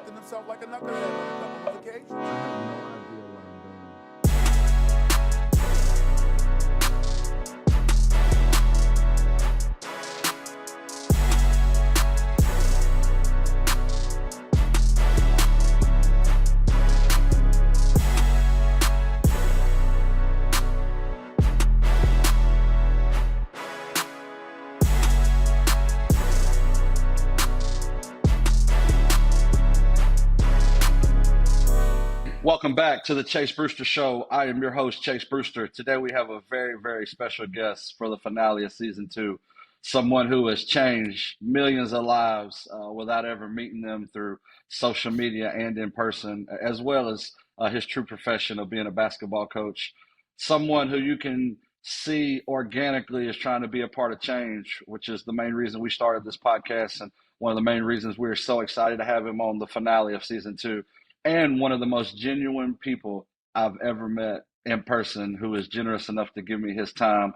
conducting himself like a knucklehead on a couple of occasions. I have no idea what I'm doing. Welcome back to the Chase Brewster Show. I am your host, Chase Brewster. Today we have a very, very special guest for the finale of season 2. Someone who has changed millions of lives without ever meeting them through social media and in person, as well as his true profession of being a basketball coach. Someone who you can see organically is trying to be a part of change, which is the main reason we started this podcast and one of the main reasons we're so excited to have him on the finale of season 2. And one of the most genuine people I've ever met in person, who is generous enough to give me his time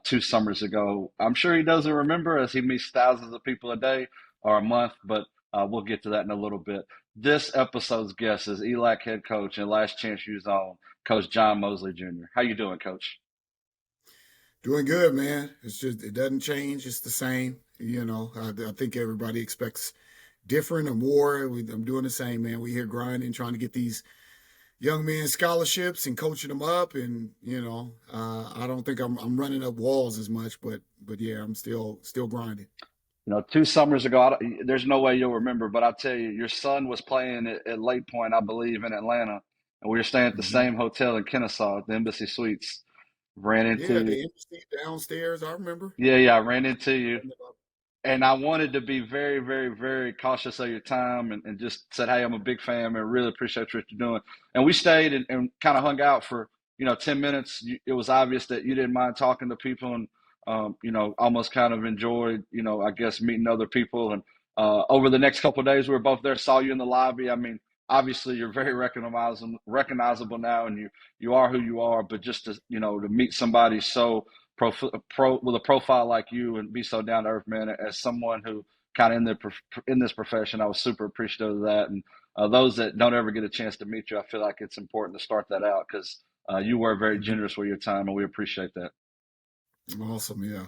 2 summers ago. I'm sure he doesn't remember, as he meets thousands of people a day or a month, but we'll get to that in a little bit. This episode's guest is ELAC head coach and Last Chance U Zone, Coach John Mosley Jr. How you doing, Coach? Doing good, man. It's just, it doesn't change. It's the same. You know, I think everybody expects different or more. I'm doing the same, man. We here grinding, trying to get these young men scholarships and coaching them up. And, you know, I don't think I'm running up walls as much, but yeah, I'm still grinding. You know, 2 summers ago, there's no way you'll remember, but I'll tell you, your son was playing at Lake Point, I believe, in Atlanta. And we were staying at the same hotel in Kennesaw at the Embassy Suites. Ran into the embassy downstairs, I remember. Yeah, I ran into you. And I wanted to be very, very, very cautious of your time and just said, hey, I'm a big fan and really appreciate what you're doing. And we stayed and kind of hung out for, 10 minutes. It was obvious that you didn't mind talking to people and, almost kind of enjoyed, I guess, meeting other people. And over the next couple of days, we were both there, saw you in the lobby. I mean, obviously, you're very recognizable now, and you are who you are. But just to, to meet somebody so with a profile like you and be so down to earth, man, as someone who kind of in this profession, I was super appreciative of that. And those that don't ever get a chance to meet you, I feel like it's important to start that out because you were very generous with your time, and we appreciate that. Awesome, yeah.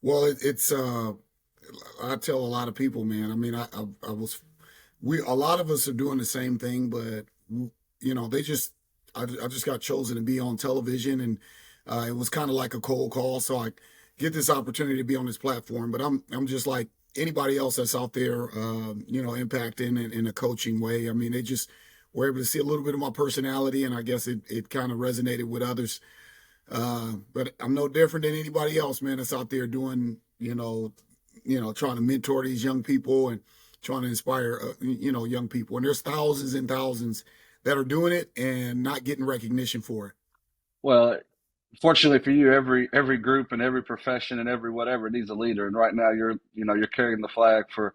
Well, it's I tell a lot of people, man. I mean, a lot of us are doing the same thing, but I just got chosen to be on television, and it was kind of like a cold call. So I get this opportunity to be on this platform, but I'm just like anybody else that's out there, impacting in a coaching way. I mean, they just were able to see a little bit of my personality, and I guess it kind of resonated with others. But I'm no different than anybody else, man, that's out there doing, trying to mentor these young people and trying to inspire, young people. And there's thousands and thousands that are doing it and not getting recognition for it. Well, fortunately for you, every group and every profession and every whatever needs a leader. And right now you're carrying the flag for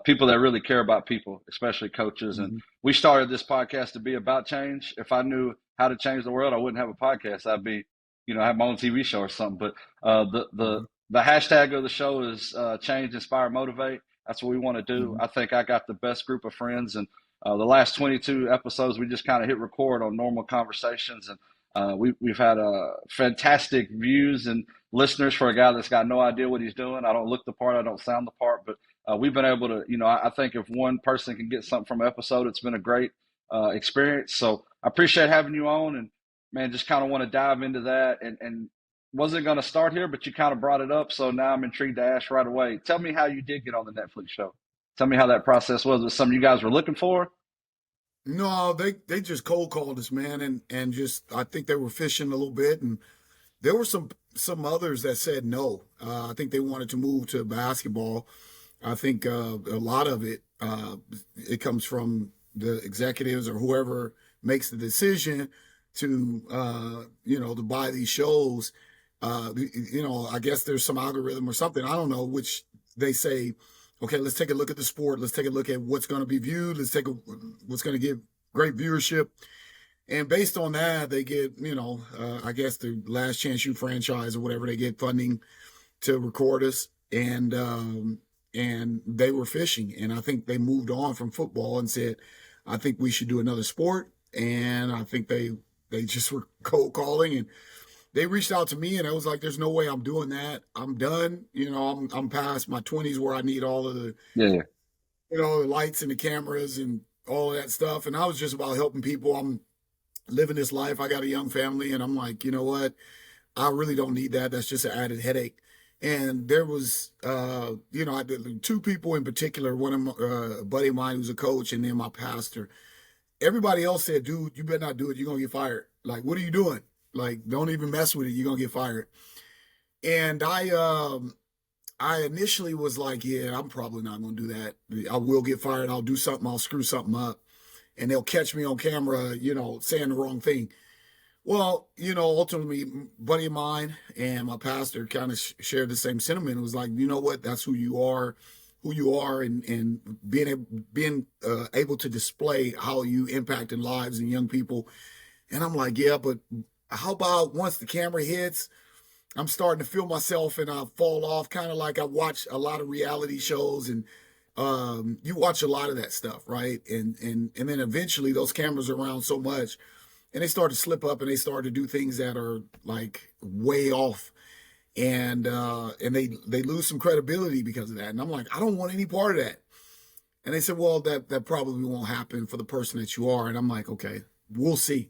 people that really care about people, especially coaches. And we started this podcast to be about change. If I knew how to change the world, I wouldn't have a podcast. I'd be, have my own TV show or something. But the hashtag of the show is change, inspire, motivate. That's what we want to do. I think I got the best group of friends, and the last 22 episodes, we just kind of hit record on normal conversations, and we've had fantastic views and listeners for a guy that's got no idea what he's doing. I don't look the part, I don't sound the part, but we've been able to, I think if one person can get something from an episode, it's been a great experience. So I appreciate having you on, and man, just kind of want to dive into that, and wasn't going to start here, but you kind of brought it up. So now I'm intrigued to ask right away. Tell me how you did get on the Netflix show. Tell me how that process was. Was it something you guys were looking for? No, they just cold called us, man, and just I think they were fishing a little bit, and there were some others that said no. I think they wanted to move to basketball. I think a lot of it comes from the executives or whoever makes the decision to to buy these shows. I guess there's some algorithm or something, I don't know, which they say, okay, let's take a look at the sport. Let's take a look at what's going to be viewed. Let's take what's going to give great viewership. And based on that, they get, I guess the Last Chance U franchise or whatever, they get funding to record us. And and they were fishing. And I think they moved on from football and said, I think we should do another sport. And I think they just were cold calling, and they reached out to me, and I was like, there's no way I'm doing that. I'm done. I'm past my 20s where I need all of the, Yeah. the lights and the cameras and all of that stuff. And I was just about helping people. I'm living this life. I got a young family, and I'm like, you know what? I really don't need that. That's just an added headache. And there was, I did two people in particular, one of my, a buddy of mine who's a coach, and then my pastor. Everybody else said, dude, you better not do it. You're going to get fired. Like, what are you doing? Like, don't even mess with it. You're going to get fired. And I initially was like, yeah, I'm probably not going to do that. I will get fired. I'll do something. I'll screw something up. And they'll catch me on camera, saying the wrong thing. Well, ultimately, a buddy of mine and my pastor kind of shared the same sentiment. It was like, you know what? That's who you are, and being able to display how you impacted lives and young people. And I'm like, yeah, but how about once the camera hits, I'm starting to feel myself and I fall off, kind of like I watch a lot of reality shows, and you watch a lot of that stuff, right? And then eventually those cameras are around so much, and they start to slip up and they start to do things that are like way off, and they lose some credibility because of that. And I'm like, I don't want any part of that. And they said, well, that probably won't happen for the person that you are. And I'm like, okay, we'll see.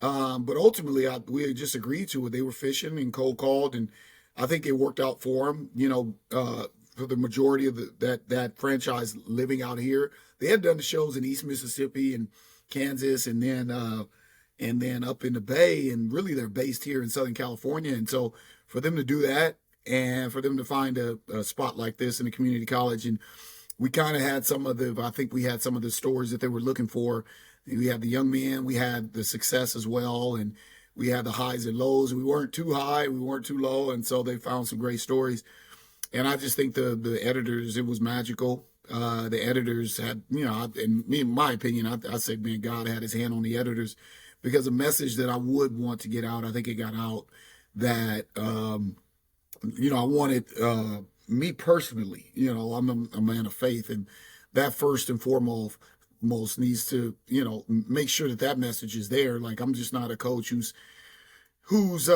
But ultimately, we just agreed to it. They were fishing and cold called, and I think it worked out for them. For the majority of that franchise living out here, they had done the shows in East Mississippi and Kansas, and then up in the Bay, and really they're based here in Southern California. And so for them to do that, and for them to find a spot like this in a community college, and we kind of had I think we had some of the stories that they were looking for. We had the young men, we had the success as well, and we had the highs and lows. We weren't too high, we weren't too low, and so they found some great stories. And I just think the editors, it was magical. The editors had, in my opinion, I say, man, God had his hand on the editors, because a message that I would want to get out, I think it got out, that, I wanted, me personally, I'm a man of faith, and that first and foremost needs to, make sure that message is there. Like, I'm just not a coach who's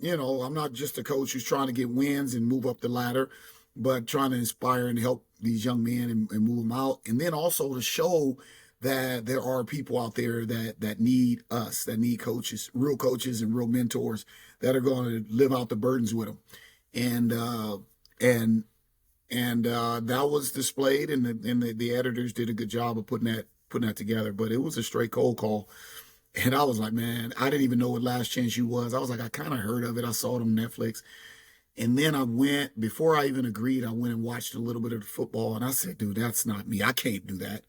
I'm not just a coach who's trying to get wins and move up the ladder, but trying to inspire and help these young men and move them out. And then also to show that there are people out there that need us, that need coaches and real mentors that are going to live out the burdens with them. And that was displayed, and the editors did a good job of putting that together. But it was a straight cold call. And I was like, man, I didn't even know what Last Chance U was. I was like, I kind of heard of it. I saw it on Netflix. And then before I even agreed, I went and watched a little bit of the football. And I said, dude, that's not me. I can't do that.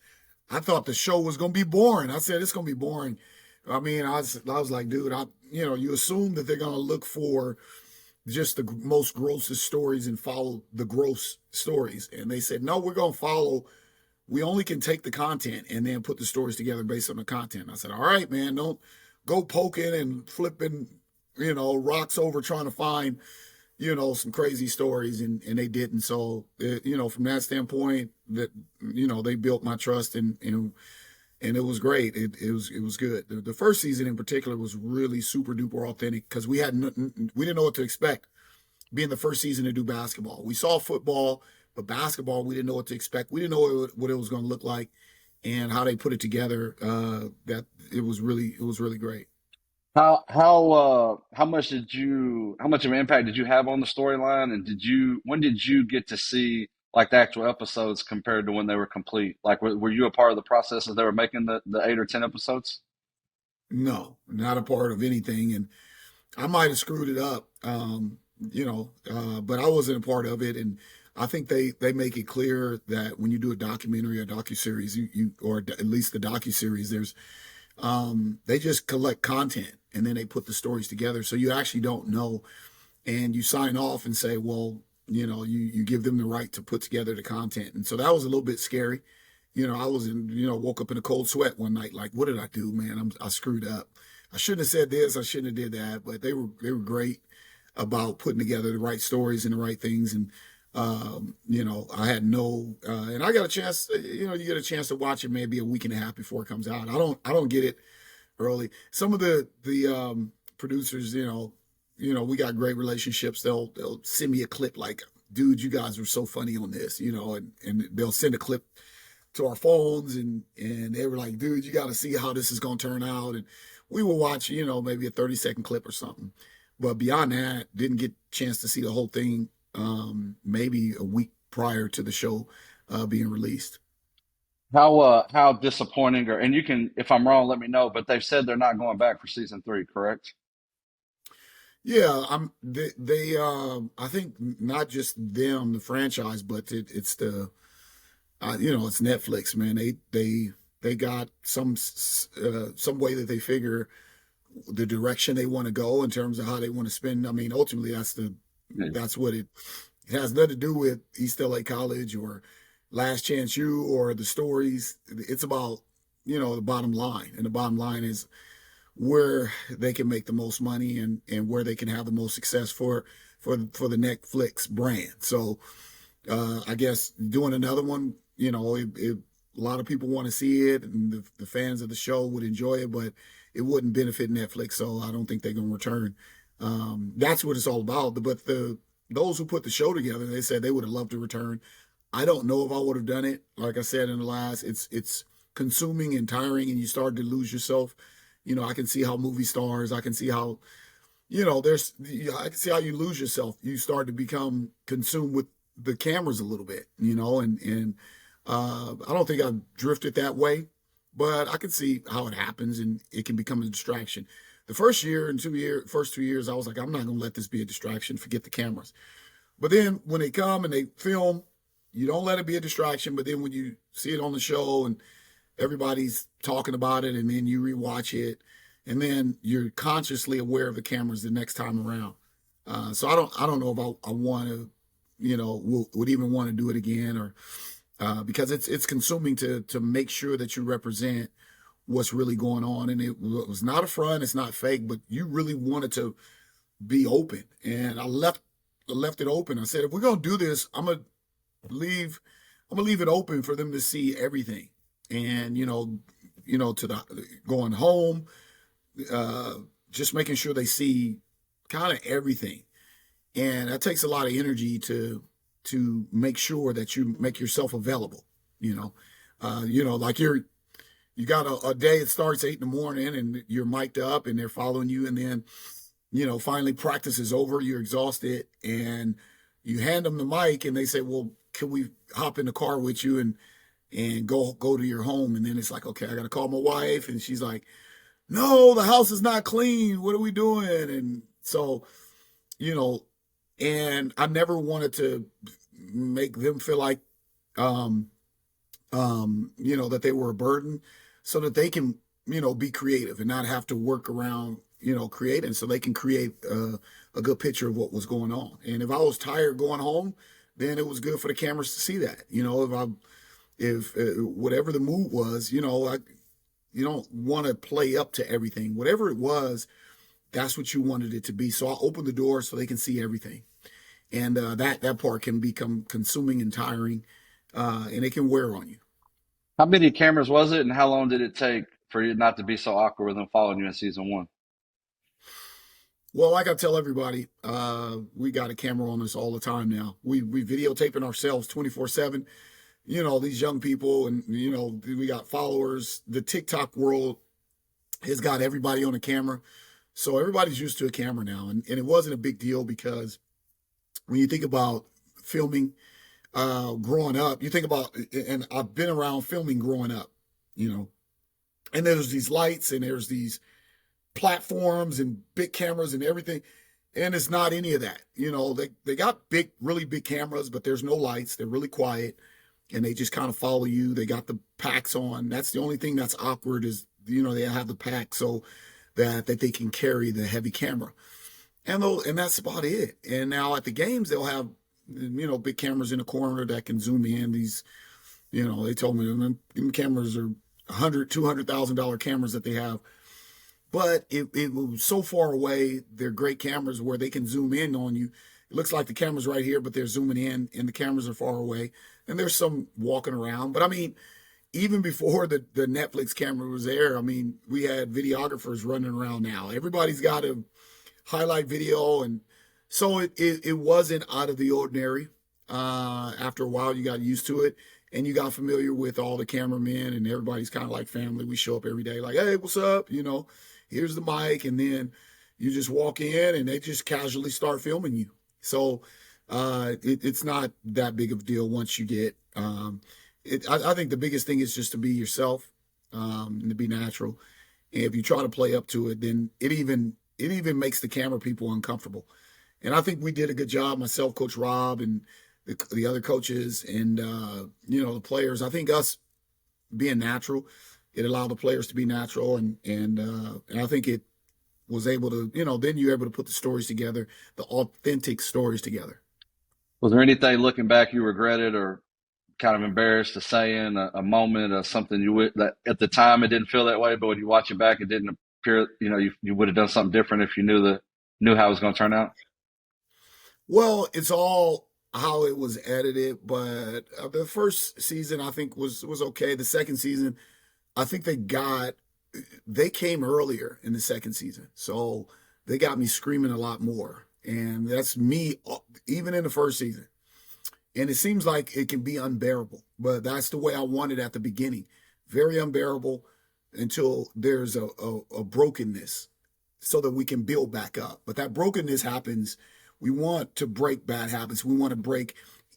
I thought the show was going to be boring. I said, it's going to be boring. I mean, I was like, dude, you assume that they're going to look for just the most grossest stories and follow the gross stories. And they said, no, we're going to follow. We only can take the content and then put the stories together based on the content. I said, all right, man, don't go poking and flipping, rocks over trying to find, some crazy stories. And they didn't. So, from that standpoint, that, they built my trust, and it was great. It was good. The first season in particular was really super duper authentic, because we didn't know what to expect being the first season to do basketball. We saw football, but basketball, we didn't know what to expect. We didn't know what it was going to look like, and how they put it together. That it was really great. How much of an impact did you have on the storyline, and when did you get to see like the actual episodes compared to when they were complete? Like, were you a part of the process as they were making the 8 or 10 episodes? No, not a part of anything, and I might have screwed it up, but I wasn't a part of it. And I think they make it clear that when you do a documentary or docuseries, or at least the docuseries, there's they just collect content and then they put the stories together. So you actually don't know, and you sign off and say, well, you give them the right to put together the content. And so that was a little bit scary. I was woke up in a cold sweat one night, like, what did I do, man? I screwed up. I shouldn't have said this. I shouldn't have did that. But they were great about putting together the right stories and the right things. And I had no, and I got a chance. You get a chance to watch it maybe a week and a half before it comes out. I don't get it early. Some of the producers, we got great relationships. They'll send me a clip like, dude, you guys were so funny on this, and they'll send a clip to our phones, and they were like, dude, you got to see how this is going to turn out. And we will watch, maybe a 30-second clip or something. But beyond that, didn't get a chance to see the whole thing, maybe a week prior to the show being released. How disappointing, and you can, if I'm wrong, let me know. But they've said they're not going back for season 3, correct? Yeah, I think not just them, the franchise, but it's the, it's Netflix, man. They got some way that they figure the direction they want to go in terms of how they want to spend. I mean, ultimately, that's what it has nothing to do with East LA College or Last Chance U or the stories. It's about, the bottom line. And the bottom line is where they can make the most money and where they can have the most success for the Netflix brand. So I guess doing another one, a lot of people want to see it, and the fans of the show would enjoy it, but it wouldn't benefit Netflix. So I don't think they're going to return. That's what it's all about. But those who put the show together, they said they would have loved to return. I don't know if I would have done it. Like I said in the last, it's consuming and tiring, and you start to lose yourself. I can see how movie stars, I can see how, I can see how you lose yourself. You start to become consumed with the cameras a little bit, and I don't think I've drifted that way, but I can see how it happens, and it can become a distraction. The first year and first 2 years, I was like, I'm not going to let this be a distraction. Forget the cameras. But then when they come and they film, you don't let it be a distraction. But then when you see it on the show and everybody's talking about it, and then you rewatch it, and then you're consciously aware of the cameras the next time around. So I don't know if I want to, would even want to do it again, or because it's consuming to make sure that you represent what's really going on. And it was not a front, it's not fake, but you really wanted to be open. And I left it open. I said, if we're gonna do this, I'm gonna leave it open for them to see everything. And to the going home, just making sure they see kind of everything. And that takes a lot of energy to make sure that you make yourself available. Like you got a day, it starts 8 a.m. and you're mic'd up and they're following you, and then finally practice is over, you're exhausted, and you hand them the mic and they say, well, can we hop in the car with you and go to your home? And then it's like, okay, I got to call my wife. And she's like, no, the house is not clean. What are we doing? And so, and I never wanted to make them feel like, that they were a burden, so that they can, be creative and not have to work around, creating, so they can create a good picture of what was going on. And if I was tired going home, then it was good for the cameras to see that. If whatever the mood was, you don't want to play up to everything. Whatever it was, that's what you wanted it to be. So I opened the door so they can see everything. And that part can become consuming and tiring, and it can wear on you. How many cameras was it, and how long did it take for you not to be so awkward with them following you in season 1? Well, like I tell everybody, we got a camera on us all the time now. We videotaping ourselves 24/7. These young people, and we got followers. The TikTok world has got everybody on a camera, so everybody's used to a camera now, and it wasn't a big deal, because when you think about filming growing up, you think about, and I've been around filming growing up, and there's these lights and there's these platforms and big cameras and everything, and it's not any of that. They got really big cameras, but there's no lights. They're really quiet, and they just kind of follow you. They got the packs on. That's the only thing that's awkward is, they have the pack so that they can carry the heavy camera. And that's about it. And now at the games, they'll have, big cameras in the corner that can zoom in. These, they told me them cameras are $100,000, $200,000 cameras that they have. But it was so far away. They're great cameras where they can zoom in on you. it looks like the camera's right here, but they're zooming in and the cameras are far away. And there's some walking around. But I mean, even before the Netflix camera was there, I mean, we had videographers running around now. Everybody's got a highlight video. And so it wasn't out of the ordinary. After a while, you got used to it and you got familiar with all the cameramen, and everybody's kind of like family. We show up every day like, hey, what's up? You know, here's the mic. And then you just walk in and they just casually start filming you. So it's not that big of a deal once you get I think the biggest thing is just to be yourself, and to be natural. And if you try to play up to it, then it even makes the camera people uncomfortable. And I think we did a good job, myself, Coach Rob, and the other coaches, and the players. I think us being natural, it allowed the players to be natural, and I think it was able to, then you're able to put the stories together, the authentic stories together. Was there anything looking back you regretted or kind of embarrassed to say in a moment or something you would, that at the time it didn't feel that way, but when you watch it back, it didn't appear, you would have done something different if you knew how it was going to turn out? Well, it's all how it was edited, but the first season I think was okay. The second season, I think they came earlier in the second season, so they got me screaming a lot more, and that's me even in the first season. And it seems like it can be unbearable, but that's the way I wanted at the beginning. Very unbearable until there's a brokenness so that we can build back up. But that brokenness happens. We want to break bad habits. We want to break,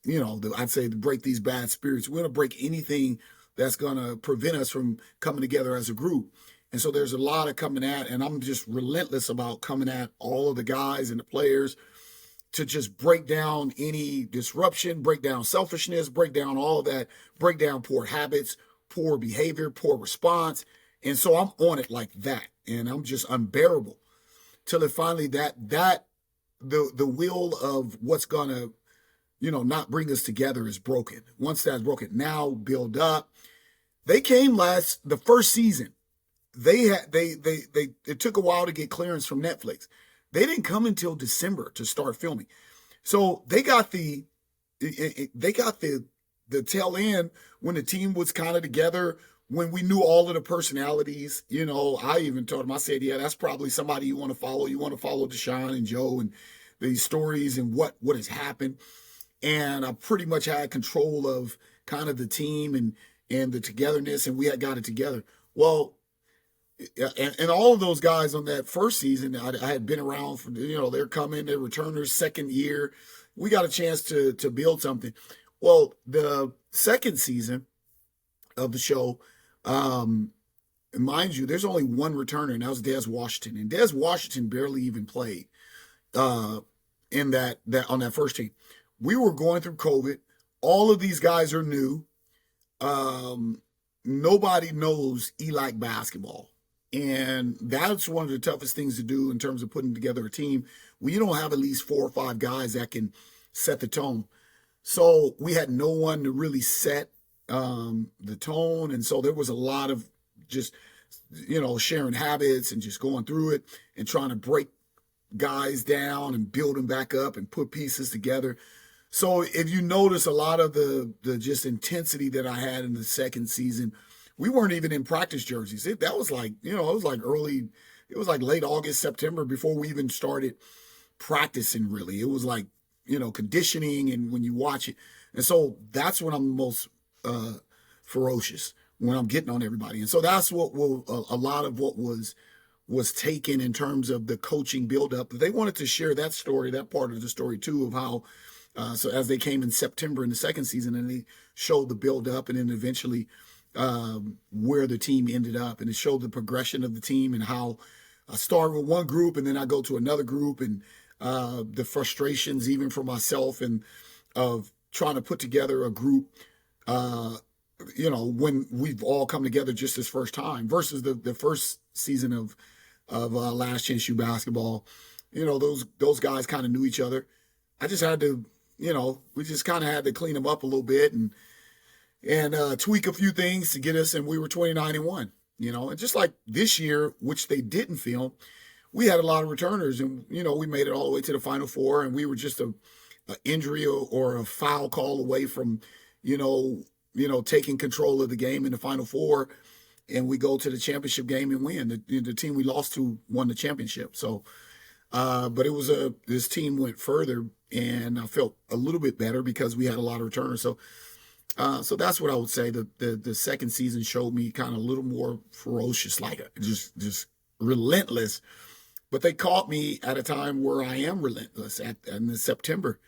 I'd say to break these bad spirits. We want to break anything that's going to prevent us from coming together as a group. And so there's a lot of coming at, and I'm just relentless about coming at all of the guys and the players to just break down any disruption, break down selfishness, break down all of that, break down poor habits, poor behavior, poor response. And so I'm on it like that. And I'm just unbearable till it finally the will of what's gonna, not bring us together is broken. Once that's broken, now build up. They came the first season. It took a while to get clearance from Netflix. They didn't come until December to start filming. So they got the tail end when the team was kind of together, when we knew all of the personalities. I even told them, I said, yeah, that's probably somebody you want to follow. You want to follow Deshaun and Joe and these stories and what has happened. And I pretty much had control of kind of the team and the togetherness, and we had got it together. Well, and all of those guys on that first season, I had been around for, they're coming, they're returners, second year. We got a chance to build something. Well, the second season of the show, mind you, there's only one returner, and that was Des Washington. And Des Washington barely even played in that on that first team. We were going through COVID. All of these guys are new. Nobody knows ELAC basketball. And that's one of the toughest things to do in terms of putting together a team when you don't have at least 4 or 5 guys that can set the tone. So we had no one to really set the tone. And so there was a lot of just, sharing habits and just going through it and trying to break guys down and build them back up and put pieces together. So if you notice a lot of the just intensity that I had in the second season, we weren't even in practice jerseys. That was like, it was like late August, September before we even started practicing really. It was like, conditioning and when you watch it. And so that's when I'm most ferocious, when I'm getting on everybody. And so that's what a lot of what was taken in terms of the coaching buildup. They wanted to share that story, that part of the story too, of how, so as they came in September in the second season and they showed the buildup and then eventually where the team ended up, and it showed the progression of the team and how I started with one group and then I go to another group, and the frustrations even for myself and of trying to put together a group, when we've all come together just this first time versus the first season of Last Chance U basketball. Those guys kind of knew each other. I just had to, we just kind of had to clean them up a little bit and tweak a few things to get us, and we were 29-1, and just like this year, which they didn't film, we had a lot of returners, and we made it all the way to the Final Four, and we were just a injury or a foul call away from, taking control of the game in the Final Four, and we go to the championship game and win. The team we lost to won the championship. So, but this team went further, and I felt a little bit better because we had a lot of returners. So, so that's what I would say. The second season showed me kind of a little more ferocious, like just relentless. But they caught me at a time where I am relentless in September,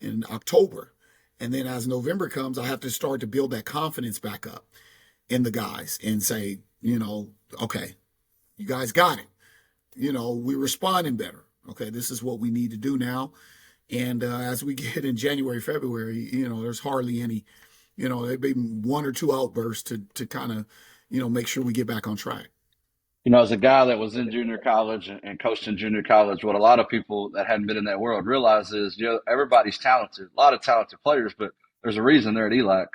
in October. And then as November comes, I have to start to build that confidence back up in the guys and say, okay, you guys got it. We're responding better. Okay, this is what we need to do now. And as we get in January, February, there's hardly any, there'd be one or two outbursts to kind of, make sure we get back on track. As a guy that was in junior college and coached in junior college, what a lot of people that hadn't been in that world realize is, everybody's talented, a lot of talented players, but there's a reason they're at ELAC.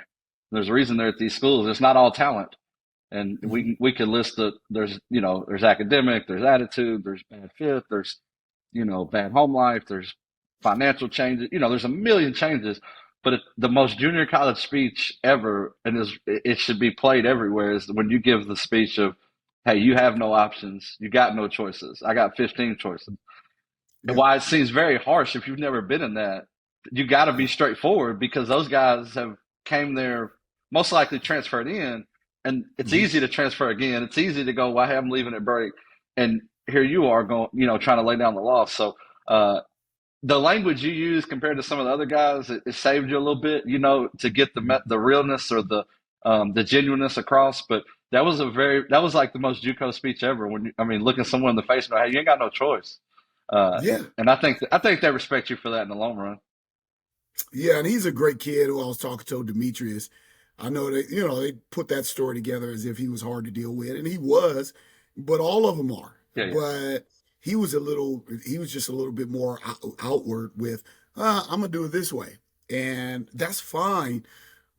There's a reason they're at these schools. It's not all talent. And we could list there's academic, there's attitude, there's bad fit, there's, bad home life, there's financial changes, there's a million changes. But the most junior college speech ever, and it should be played everywhere, is when you give the speech of, hey, you have no options. You got no choices. I got 15 choices. And why it seems very harsh if you've never been in that, you got to be straightforward because those guys have came there, most likely transferred in, and it's easy to transfer again. It's easy to go, well, hey, I'm leaving at break. And here you are going, trying to lay down the law. So the language you use compared to some of the other guys, it saved you a little bit, to get the realness or the genuineness across. But that was like the most JUCO speech ever. Looking someone in the face and go, hey, you ain't got no choice. And I think they respect you for that in the long run. Yeah, and he's a great kid who I was talking to, Demetrius. I know they put that story together as if he was hard to deal with, and he was, but all of them are. Yeah. But he was just a little bit more outward with, I'm gonna do it this way, and that's fine.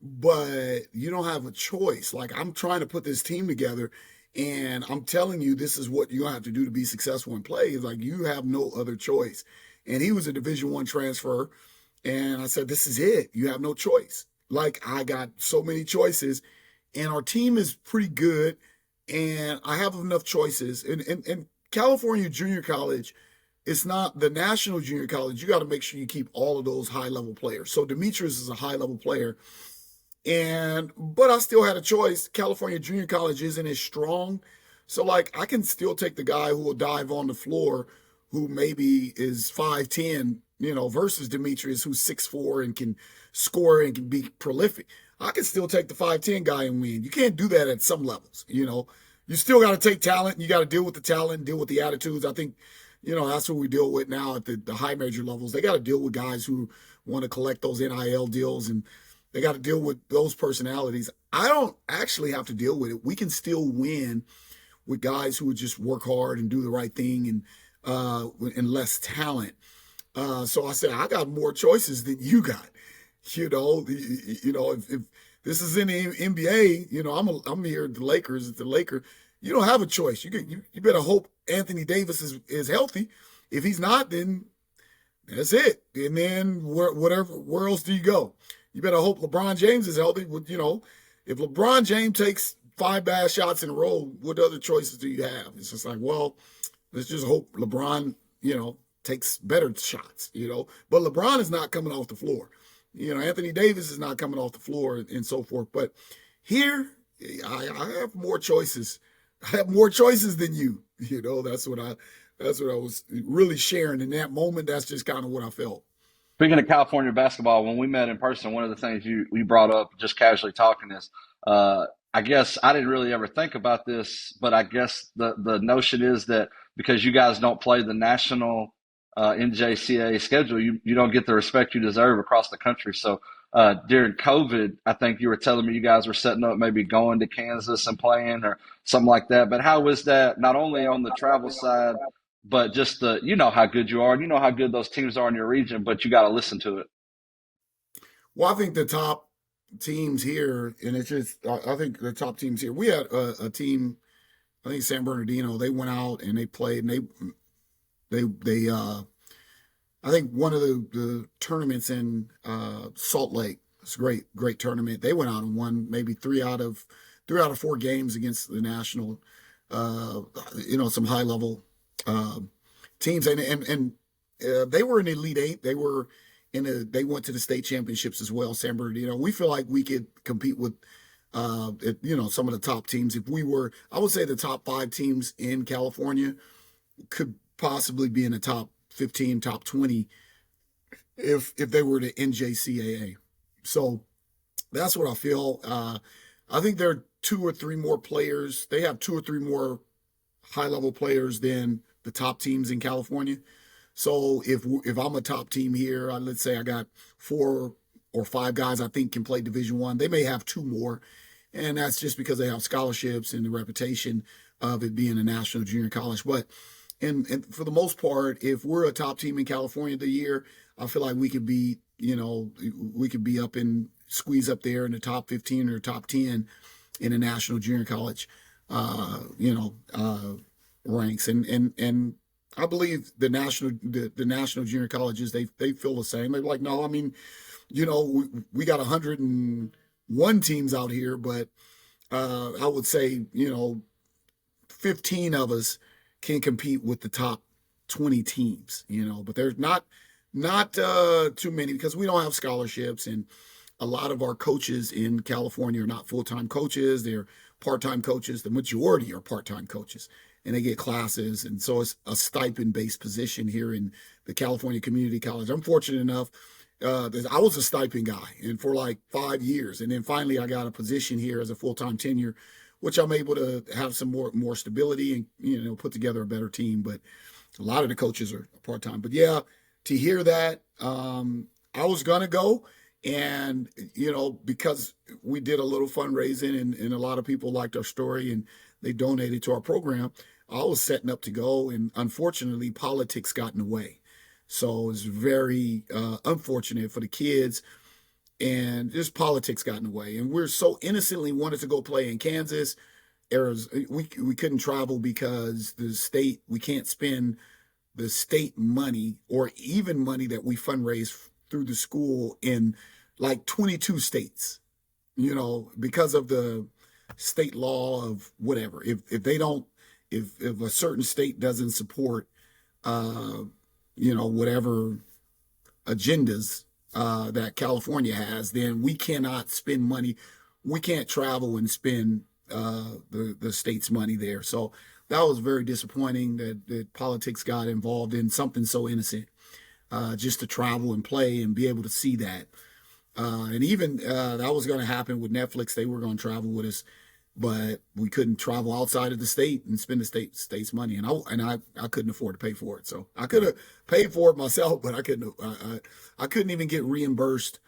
But you don't have a choice. Like, I'm trying to put this team together, and I'm telling you, this is what you have to do to be successful in play. It's like you have no other choice. And he was a Division I transfer, and I said, this is it. You have no choice. Like, I got so many choices, and our team is pretty good, and I have enough choices. And California Junior College, it's not the national junior college. You got to make sure you keep all of those high-level players. So Demetrius is a high-level player. But I still had a choice. California Junior College isn't as strong. So, like, I can still take the guy who will dive on the floor who maybe is 5'10", versus Demetrius, who's 6'4" and can score and can be prolific. I can still take the 5'10" guy and win. You can't do that at some levels, You still got to take talent. You got to deal with the talent, deal with the attitudes. I think, that's what we deal with now at the high major levels. They got to deal with guys who want to collect those NIL deals, and they got to deal with those personalities. I don't actually have to deal with it. We can still win with guys who would just work hard and do the right thing and less talent. So I said, I got more choices than you got. If this is in the NBA, I'm here at the Lakers. At the Lakers, you don't have a choice. You better hope Anthony Davis is healthy. If he's not, then that's it. And then where else do you go? You better hope LeBron James is healthy. If LeBron James takes 5 bad shots in a row, what other choices do you have? It's just like, well, let's just hope LeBron, takes better shots, But LeBron is not coming off the floor. Anthony Davis is not coming off the floor and so forth. But here, I have more choices. I have more choices than you. That's what I was really sharing in that moment. That's just kind of what I felt. Speaking of California basketball, when we met in person, one of the things you brought up just casually talking is, I guess I didn't really ever think about this, but I guess the notion is that because you guys don't play the national NJCAA schedule, you don't get the respect you deserve across the country. So during COVID, I think you were telling me you guys were setting up maybe going to Kansas and playing or something like that. But how was that not only on the travel side, but just how good you are, and how good those teams are in your region, but you got to listen to it. Well, I think the top teams here, and I think the top teams here, we had a team, I think San Bernardino, they went out and they played, and I think one of the tournaments in Salt Lake, it's a great tournament. They went out and won maybe three out of four games against the national, some high level teams, and they were in the Elite Eight. They were they went to the state championships as well. San Bernardino. We feel like we could compete with some of the top teams. If we were, I would say the top 5 teams in California could possibly be in the top 15, top 20 if they were to NJCAA. So that's what I feel. I think there are 2 or 3 more players. They have 2 or 3 more high-level players than the top teams in California. So if I'm a top team here, let's say I got 4 or 5 guys I think can play Division I. They may have 2 more, and that's just because they have scholarships and the reputation of it being a national junior college. But and for the most part, if we're a top team in California the year, I feel like we could be up and squeeze up there in the top 15 or top 10 in the national junior college, ranks. And I believe the national junior colleges, they feel the same. They're like, no, I mean, we got 101 teams out here, but I would say, 15 of us can compete with the top 20 teams, but there's not too many because we don't have scholarships, and a lot of our coaches in California are not full-time coaches. They're part-time coaches. The majority are part-time coaches, and they get classes. And so it's a stipend-based position here in the California Community College. I'm fortunate enough that I was a stipend guy and for like 5 years. And then finally I got a position here as a full-time tenure, which I'm able to have some more stability and, put together a better team. But a lot of the coaches are part-time. But yeah, to hear that, I was going to go. And, because we did a little fundraising and a lot of people liked our story and they donated to our program, I was setting up to go. And unfortunately, politics got in the way. So it's very unfortunate for the kids. And just politics got in the way. And we're so innocently wanted to go play in Kansas. We couldn't travel because we can't spend the state money or even money that we fundraise through the school in like 22 states, because of the state law of whatever. If a certain state doesn't support, whatever agendas that California has, then we cannot spend money. We can't travel and spend the state's money there. So that was very disappointing that politics got involved in something so innocent. Just to travel and play and be able to see that. And even that was going to happen with Netflix. They were going to travel with us, but we couldn't travel outside of the state and spend the state's money. And I couldn't afford to pay for it. So I could have paid for it myself, but I couldn't even get reimbursed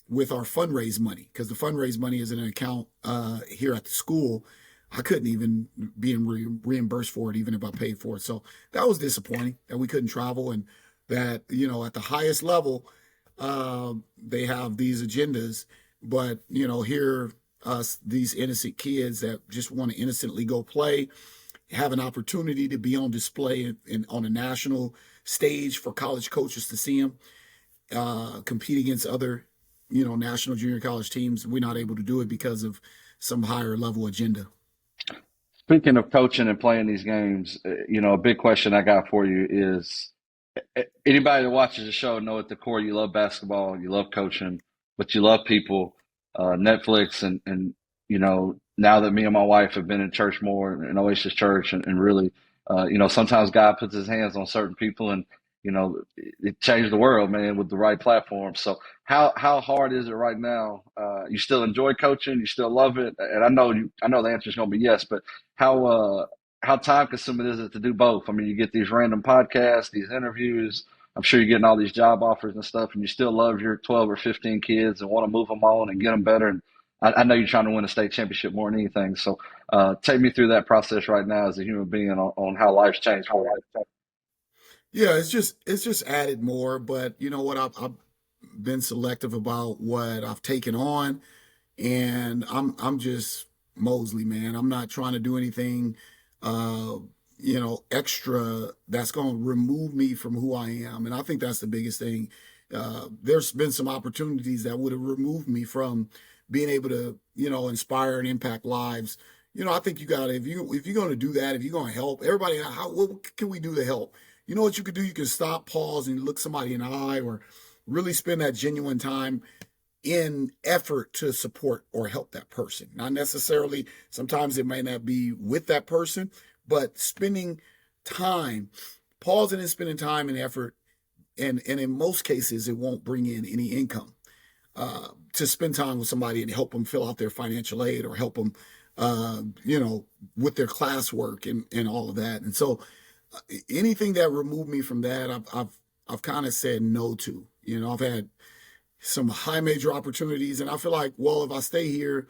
with our fundraise money because the fundraise money is in an account here at the school. I couldn't even be reimbursed for it, even if I paid for it. So that was disappointing that we couldn't travel and that, at the highest level, they have these agendas, but, here, these innocent kids that just want to innocently go play, have an opportunity to be on display on a national stage for college coaches to see them, compete against other, national junior college teams. We're not able to do it because of some higher level agenda. Speaking of coaching and playing these games, a big question I got for you is, anybody that watches the show know at the core you love basketball, you love coaching, but you love people. Netflix and now that me and my wife have been in church more in Oasis Church and really, sometimes God puts his hands on certain people and, it changed the world, man, with the right platform. So how hard is it right now? You still enjoy coaching? You still love it? And I know the answer is going to be yes, but how time consuming is it to do both? I mean, you get these random podcasts, these interviews. I'm sure you're getting all these job offers and stuff, and you still love your 12 or 15 kids and want to move them on and get them better. And I know you're trying to win a state championship more than anything. So take me through that process right now as a human being on how life's changed. Yeah, it's just added more, but you know what? I've been selective about what I've taken on, and I'm just Mosley, man. I'm not trying to do anything extra that's going to remove me from who I am. And I think that's the biggest thing. There's been some opportunities that would have removed me from being able to, inspire and impact lives. I think you got to, if you're going to do that, if you're going to help everybody, what can we do to help? You know what you could do? You can stop, pause, and look somebody in the eye, or really spend that genuine time in effort to support or help that person. Not necessarily, sometimes it may not be with that person, but spending time, pausing and spending time and effort, and in most cases, it won't bring in any income. To spend time with somebody and help them fill out their financial aid, or help them, with their classwork and all of that. And so, anything that removed me from that, I've kind of said no to. I've had some high major opportunities, and I feel like, well, if I stay here,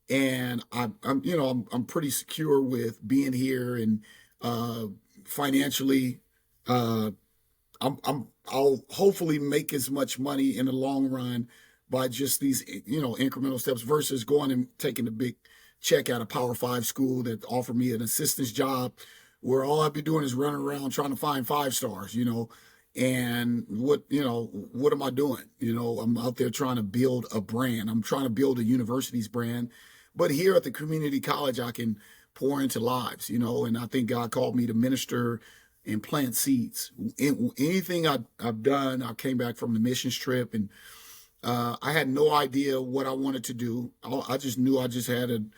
and I'm pretty secure with being here, and financially, I'll hopefully make as much money in the long run by just these, incremental steps, versus going and taking a big check at a Power 5 school that offered me an assistant's job where all I'd be doing is running around trying to find 5 stars, and what am I doing? I'm out there trying to build a brand. I'm trying to build a university's brand. But here at the community college, I can pour into lives, and I think God called me to minister and plant seeds. Anything I've done, I came back from the missions trip, and I had no idea what I wanted to do. I just knew I just had an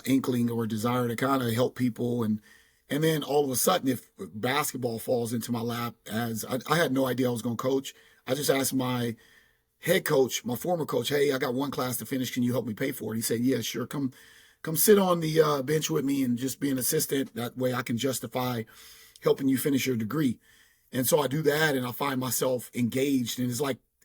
inkling or a desire to kind of help people. And then all of a sudden, if basketball falls into my lap, as I had no idea I was going to coach. I just asked my head coach, my former coach, hey, I got one class to finish. Can you help me pay for it? He said, yeah, sure. Come sit on the bench with me and just be an assistant. That way I can justify helping you finish your degree. And so I do that, and I find myself engaged, and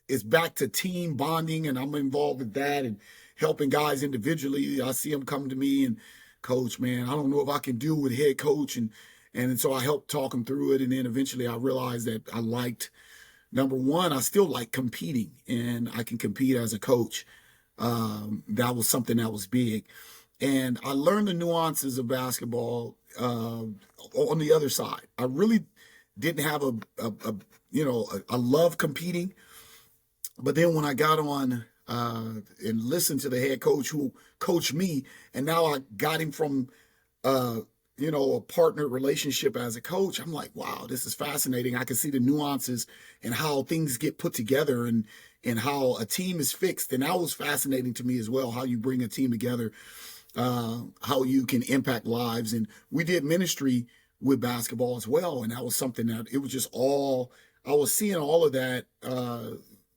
it's back to team bonding, and I'm involved with that and helping guys individually. I see them come to me and, coach, man, I don't know if I can deal with head coach. And so I helped talk them through it. And then eventually I realized that I liked, number one, I still like competing, and I can compete as a coach. That was something that was big. And I learned the nuances of basketball on the other side. I really didn't have I love competing. But then when I got on and listened to the head coach who coached me, and now I got him from, a partner relationship as a coach, I'm like, wow, this is fascinating. I can see the nuances and how things get put together, and how a team is fixed. And that was fascinating to me as well, how you bring a team together, how you can impact lives. And we did ministry with basketball as well. And that was something that it was just I was seeing all of that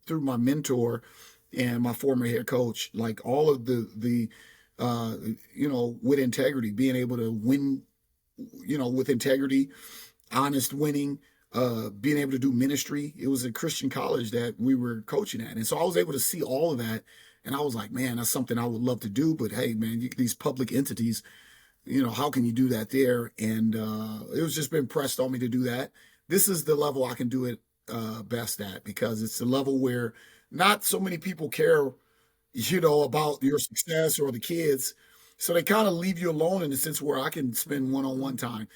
through my mentor and my former head coach, like all of the with integrity, being able to win, with integrity, honest winning, being able to do ministry. It was a Christian college that we were coaching at. And so I was able to see all of that. And I was like, man, that's something I would love to do. But hey, man, these public entities, how can you do that there? And it was just been pressed on me to do that. This is the level I can do it best at, because it's the level where not so many people care, about your success or the kids. So they kind of leave you alone in the sense where I can spend one-on-one time.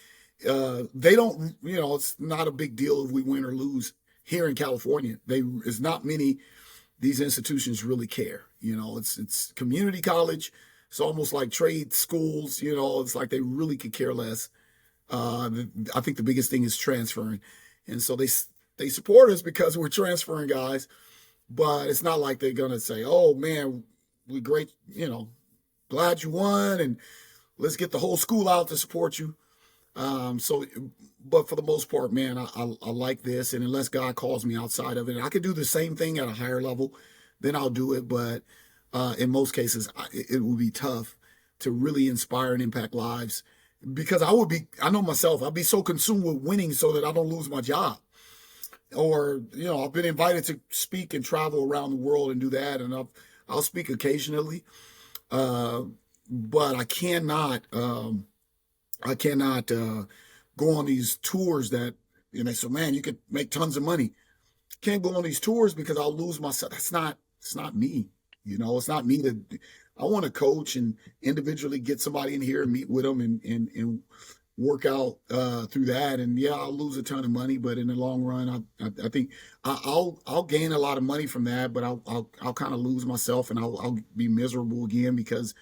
They don't, it's not a big deal if we win or lose here in California. It's not many, these institutions really care. It's community college. It's almost like trade schools, it's like they really could care less. I think the biggest thing is transferring. And so they support us because we're transferring guys, but it's not like they're going to say, oh man, we're great, glad you won, and let's get the whole school out to support you. But for the most part, man, I like this. And unless God calls me outside of it, and I could do the same thing at a higher level, then I'll do it. But in most cases, it would be tough to really inspire and impact lives, because I know myself, I'd be so consumed with winning so that I don't lose my job. Or, I've been invited to speak and travel around the world and do that. And I'll speak occasionally. But I cannot go on these tours that, they say, man, you could make tons of money. Can't go on these tours because I'll lose myself. It's not me. It's not me I want to coach and individually get somebody in here and meet with them and work out through that. And yeah, I'll lose a ton of money, but in the long run, I think I'll gain a lot of money from that, but I'll kind of lose myself, and I'll be miserable again because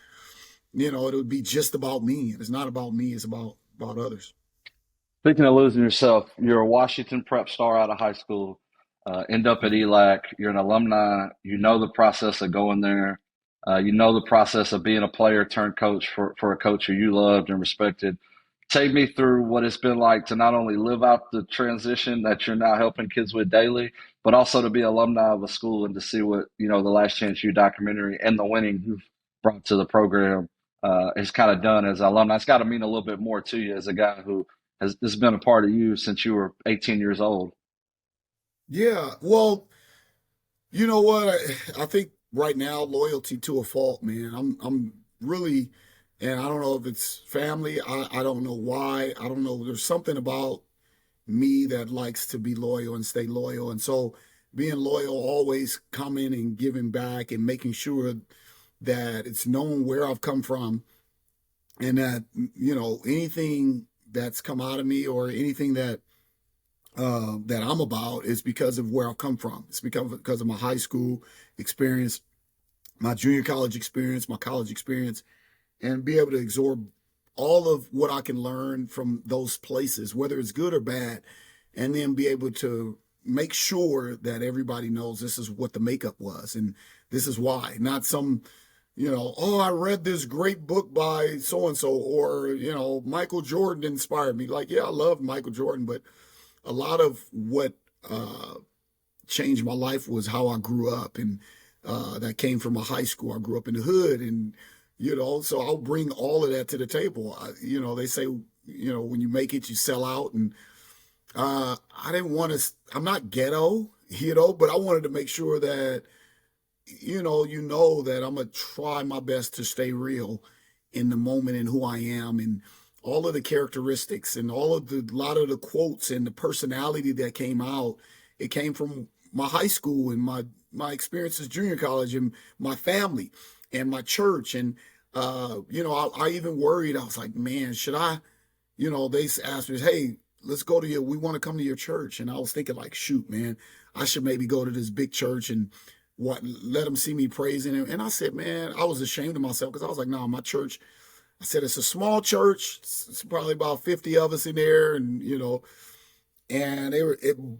it'll be just about me, and it's not about me; it's about others. Speaking of losing yourself, you're a Washington prep star out of high school, end up at ELAC. You're an alumni. You know the process of going there. You know the process of being a player turned coach for a coach who you loved and respected. Take me through what it's been like to not only live out the transition that you're now helping kids with daily, but also to be alumni of a school and to see what, the Last Chance U documentary and the winning you've brought to the program has kind of done as an alumni. It's got to mean a little bit more to you as a guy who has this been a part of you since you were 18 years old? Yeah, well, you know what? I think right now loyalty to a fault, man. I'm really, and I don't know if it's family. I don't know why. I don't know. There's something about me that likes to be loyal and stay loyal, and so being loyal, always coming and giving back and making sure that it's known where I've come from, and that anything that's come out of me or anything that I'm about is because of where I've come from. It's because of my high school experience, my junior college experience, my college experience, and be able to absorb all of what I can learn from those places, whether it's good or bad, and then be able to make sure that everybody knows this is what the makeup was and this is why. Not some, oh, I read this great book by so and so, or Michael Jordan inspired me. Like, yeah, I love Michael Jordan, but a lot of what changed my life was how I grew up, and that came from a high school. I grew up in the hood, and so I'll bring all of that to the table. They say, when you make it, you sell out, and I didn't want to. I'm not ghetto, but I wanted to make sure that that I'm gonna try my best to stay real in the moment and who I am, and all of the characteristics and a lot of the quotes and the personality that came out. It came from my high school and my experiences junior college and my family and my church. And I even worried. I was like, man, should I? They asked me, hey, let's go to we want to come to your church. And I was thinking, like, shoot, man, I should maybe go to this big church and let them see me praising him. And I said, man, I was ashamed of myself because I was like, no, my church. I said, it's a small church. It's probably about 50 of us in there. And, and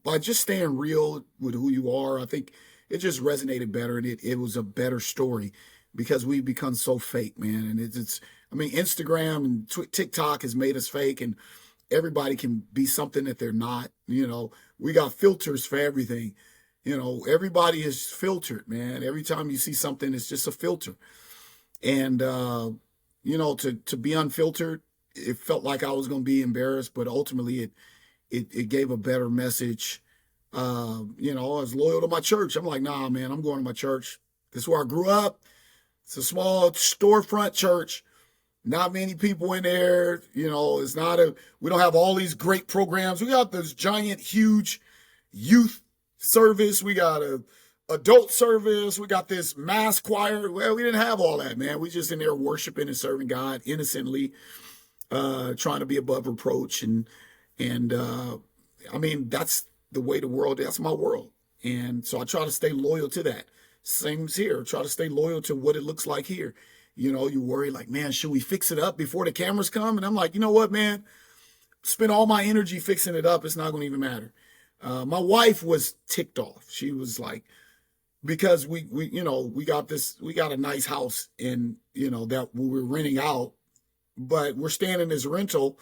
by just staying real with who you are, I think it just resonated better. And it was a better story because we've become so fake, man. And Instagram and TikTok has made us fake, and everybody can be something that they're not. We got filters for everything. Everybody is filtered, man. Every time you see something, it's just a filter. And, to be unfiltered, it felt like I was going to be embarrassed, but ultimately it gave a better message. I was loyal to my church. I'm like, nah, man, I'm going to my church. This is where I grew up. It's a small storefront church. Not many people in there. We don't have all these great programs. We got this giant, huge youth service. We got a adult service. We got this mass choir. Well, we didn't have all that, man. We just in there worshiping and serving God innocently, trying to be above reproach. And that's the way the world is. That's my world. And so I try to stay loyal to that. Same's here. Try to stay loyal to what it looks like here. You worry like, man, should we fix it up before the cameras come? And I'm like, you know what, man? Spend all my energy fixing it up. It's not going to even matter. My wife was ticked off. She was like, because we got a nice house in, that we were renting out, but we're staying in this rental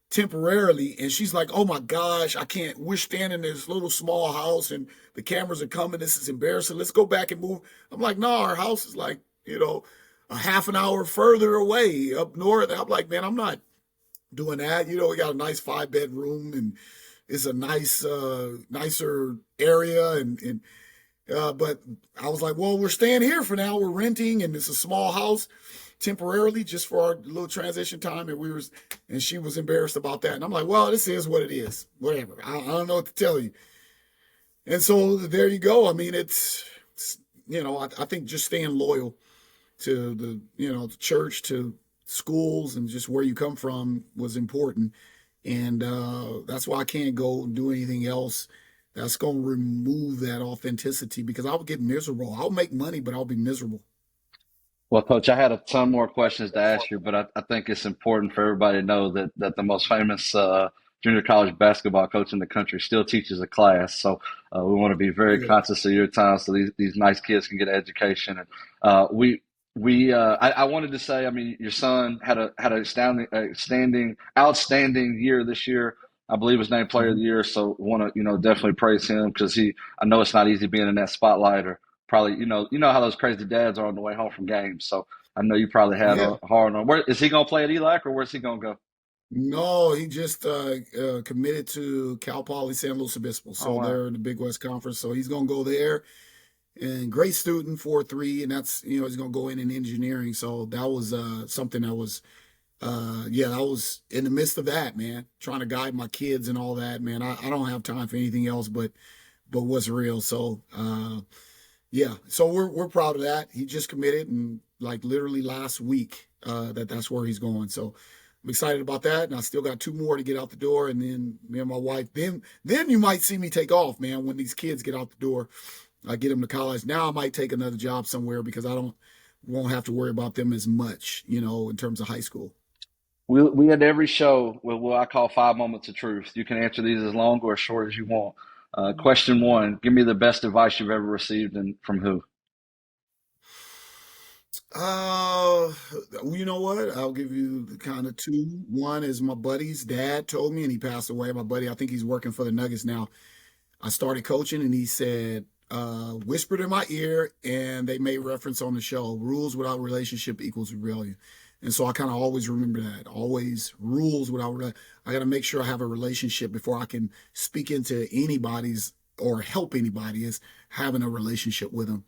temporarily. And she's like, oh my gosh, we're staying in this little small house and the cameras are coming. This is embarrassing. Let's go back and move. I'm like, no, our house is like, a half an hour further away up north. I'm like, man, I'm not doing that. We got a nice 5-bedroom and it's a nice, nicer area. And but I was like, well, we're staying here for now. We're renting, and it's a small house temporarily just for our little transition time. And she was embarrassed about that. And I'm like, well, this is what it is. Whatever. I don't know what to tell you. And so there you go. It's I think just staying loyal to the church, to schools and just where you come from was important. And that's why I can't go and do anything else that's going to remove that authenticity, because I'll get miserable. I'll make money, but I'll be miserable. Well, Coach, I had a ton more questions to ask you, but I think it's important for everybody to know that the most famous junior college basketball coach in the country still teaches a class. So we want to be very Yeah. conscious of your time so these nice kids can get an education. And I wanted to say, I mean, your son had a outstanding year this year. I believe was named Player of the Mhm. Year. So want to definitely praise him because I know it's not easy being in that spotlight or probably you know how those crazy dads are on the way home from games. So I know you probably had Yeah. a hard on. Where is he going to play at ELAC or where's he going to go? No, he just committed to Cal Poly San Luis Obispo. Oh So wow. they're in the Big West Conference. So he's going to go there, and great student, 4.3, and that's, he's going to go in engineering. So that was something that was, yeah, I was in the midst of that, man, trying to guide my kids and all that, man. I don't have time for anything else but what's real. So, yeah, so we're proud of that. He just committed, and like literally last week, that's where he's going. So I'm excited about that, and I still got two more to get out the door, and then me and my wife. Then you might see me take off, man. When these kids get out the door, I get them to college. Now I might take another job somewhere because I won't have to worry about them as much, in terms of high school. We end every show with what I call 5 moments of truth. You can answer these as long or as short as you want. Question one: give me the best advice you've ever received, and from who? Uh, you know what? I'll give you kind of two. One is my buddy's dad told me, and he passed away. My buddy, I think he's working for the Nuggets now. I started coaching, and he said, whispered in my ear, and they made reference on the show, rules without relationship equals rebellion. And so I kind of always remember that. Always rules without, I got to make sure I have a relationship before I can speak into anybody's or help anybody, is having a relationship with them.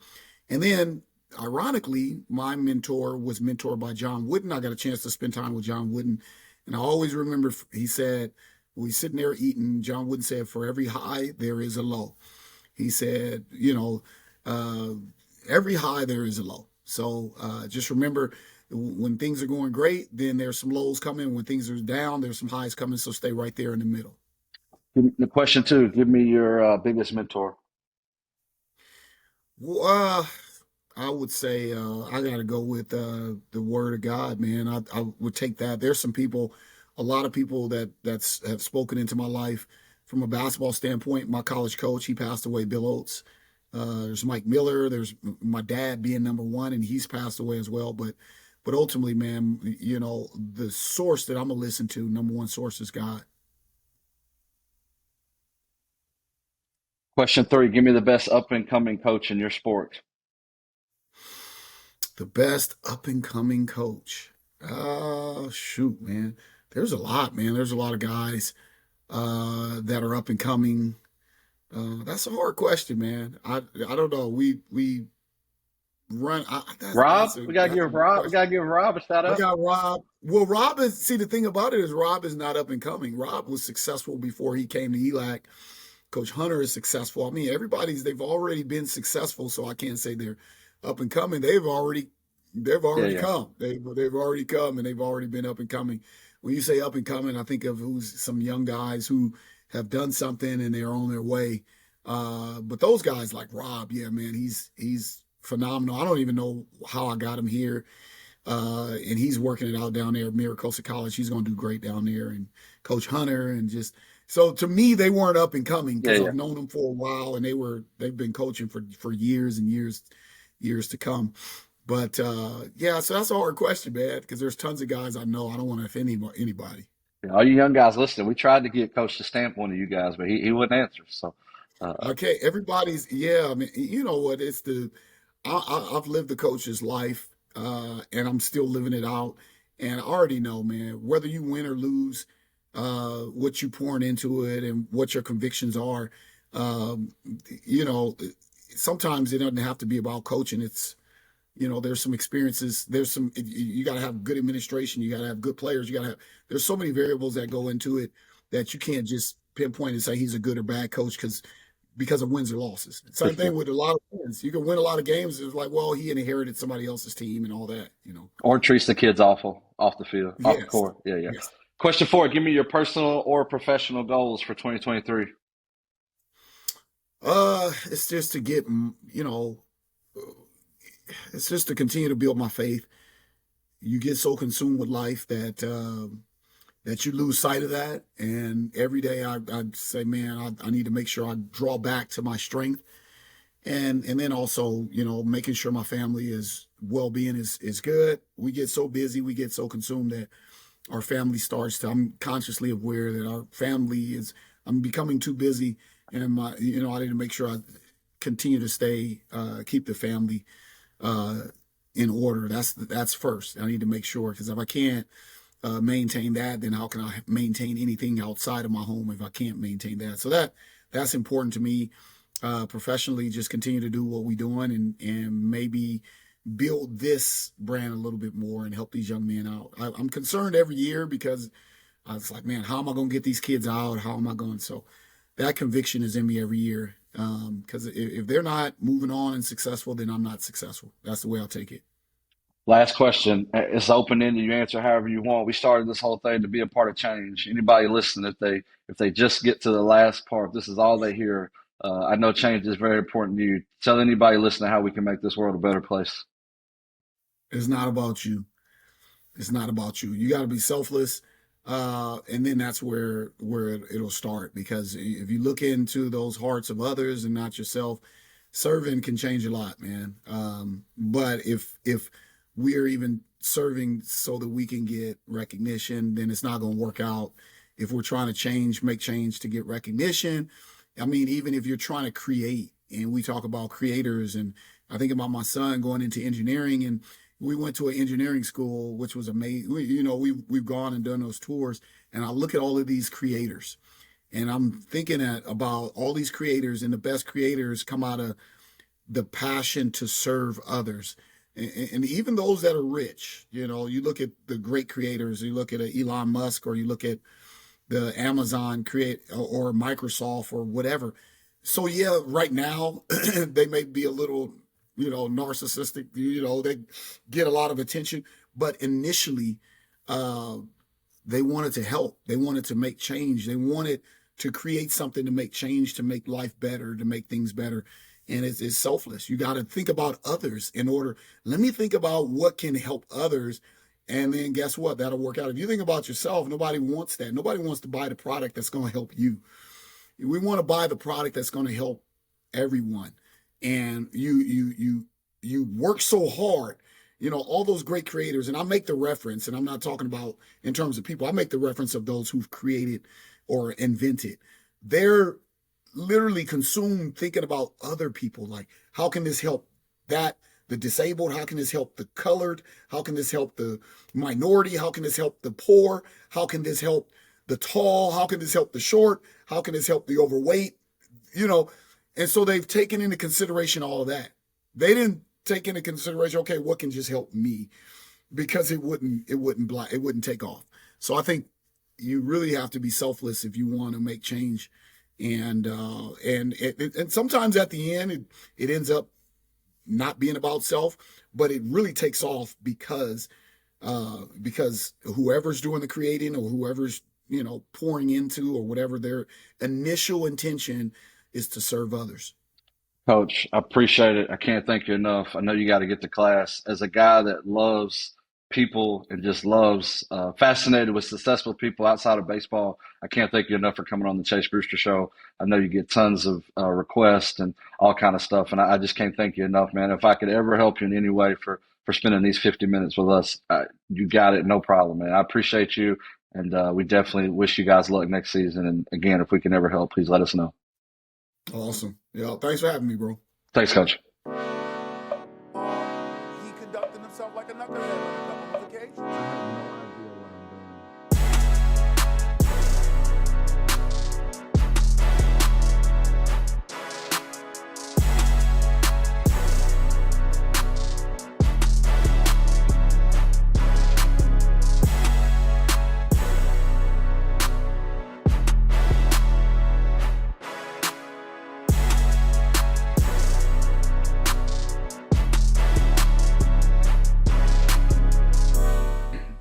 And then, ironically, my mentor was mentored by John Wooden. I got a chance to spend time with John Wooden. And I always remember he said, we sitting there eating, John Wooden said, for every high, there is a low. He said, uh, every high, there is a low. So just remember, when things are going great, then there's some lows coming. When things are down, there's some highs coming. So stay right there in the middle. The question two: give me your biggest mentor. Well, I would say I got to go with the Word of God, man. I would take that. There's some people, a lot of people that's have spoken into my life from a basketball standpoint. My college coach, he passed away, Bill Oates. There's Mike Miller. There's my dad being number one, and he's passed away as well. But ultimately, man, the source that I'm gonna listen to, number one source is God. Question three: give me the best up and coming coach in your sport. The best up and coming coach. Shoot, man. There's a lot, man. There's a lot of guys that are up and coming. That's a hard question, man. I don't know. We run. Rob, we gotta That's a give good Rob, we question. gotta give Rob a shout I out. got Rob. Well, Rob is, see, the thing about it is Rob is not up and coming. Rob was successful before he came to ELAC. Coach Hunter is successful. I mean, they've already been successful, so I can't say they're up and coming. They've Yeah, already yeah. come. They've already come, and they've already been up and coming. When you say up and coming, I think of who's some young guys who have done something and they're on their way. But those guys like Rob, yeah, man, he's phenomenal. I don't even know how I got him here. And he's working it out down there at Maricopa College. He's going to do great down there. And Coach Hunter, and just so to me, they weren't up and coming Yeah, because yeah. I've known them for a while, and they've been coaching for years and years to come. But yeah, so that's a hard question, man, because there's tons of guys I know. I don't want to offend anybody. Yeah, all you young guys listening, we tried to get Coach to stamp one of you guys, but he wouldn't answer. So, uh, Okay, everybody's, yeah. I mean, you know what? I've lived the coach's life, and I'm still living it out. And I already know, man, whether you win or lose, what you pouring into it and what your convictions are. Um, you know, sometimes it doesn't have to be about coaching. There's some experiences. You got to have good administration. You got to have good players. There's so many variables that go into it that you can't just pinpoint and say he's a good or bad coach because because of wins or losses. Same thing with a lot of wins. You can win a lot of games. It's like, well, he inherited somebody else's team and all that, you know. Or treats the kids awful off the field, off the Yes. court. Yeah, yeah. Yes. Question 4, give me your personal or professional goals for 2023. It's just to get, you know, it's just to continue to build my faith. You get so consumed with life that you lose sight of that. And every day I'd say, man, I need to make sure I draw back to my strength. And then also, you know, making sure my family is well-being is good. We get so busy, we get so consumed that our family starts to, I'm consciously aware that our family is, I'm becoming too busy. And I need to make sure I continue to keep the family in order. That's first. I need to make sure, because if I can't maintain that, then how can I maintain anything outside of my home if I can't maintain that? So that's important to me. Professionally, just continue to do what we're doing and maybe build this brand a little bit more and help these young men out. I'm concerned every year because I was like, man, how am I going to get these kids out? How am I going? So that conviction is in me every year. Because if they're not moving on and successful, then I'm not successful. That's the way I'll take it. Last question. It's open-ended. You answer however you want. We started this whole thing to be a part of change. Anybody listening, if they just get to the last part, this is all they hear. I know change is very important to you. Tell anybody listening how we can make this world a better place. It's not about you. It's not about you. You got to be selfless. And then that's where it'll start, because if you look into those hearts of others and not yourself, serving can change a lot, man. But if we're even serving so that we can get recognition, then it's not going to work out. If we're trying to make change to get recognition, I mean, even if you're trying to create, and we talk about creators, and I think about my son going into engineering, and we went to an engineering school, which was amazing. We've gone and done those tours, and I look at all of these creators, and I'm thinking about all these creators, and the best creators come out of the passion to serve others. And even those that are rich, you look at the great creators, you look at Elon Musk, or you look at the Amazon or Microsoft or whatever. So yeah, right now they may be a little, narcissistic, they get a lot of attention, but initially, they wanted to help. They wanted to make change. They wanted to create something to make change, to make life better, to make things better. And it's selfless. You got to think about others let me think about what can help others. And then guess what? That'll work out. If you think about yourself, nobody wants that. Nobody wants to buy the product that's going to help you. We want to buy the product that's going to help everyone. And you work so hard, all those great creators. And I make the reference, and I'm not talking about in terms of people. I make the reference of those who've created or invented. They're literally consumed thinking about other people. Like, how can this help the disabled? How can this help the colored? How can this help the minority? How can this help the poor? How can this help the tall? How can this help the short? How can this help the overweight? And so they've taken into consideration all of that. They didn't take into consideration, okay, what can just help me? Because it wouldn't take off. So I think you really have to be selfless if you want to make change. And sometimes at the end, it ends up not being about self, but it really takes off because whoever's doing the creating, or whoever's, pouring into, or whatever their initial intention is, to serve others. Coach, I appreciate it. I can't thank you enough. I know you got to get to class. As a guy that loves people and just loves, fascinated with successful people outside of baseball, I can't thank you enough for coming on the Chase Brewster Show. I know you get tons of requests and all kind of stuff, and I just can't thank you enough, man. If I could ever help you in any way for spending these 50 minutes with us, you got it. No problem, man. I appreciate you, and we definitely wish you guys luck next season. And again, if we can ever help, please let us know. Awesome. Yeah, thanks for having me, bro. Thanks, Coach. He conducted himself like a knucklehead.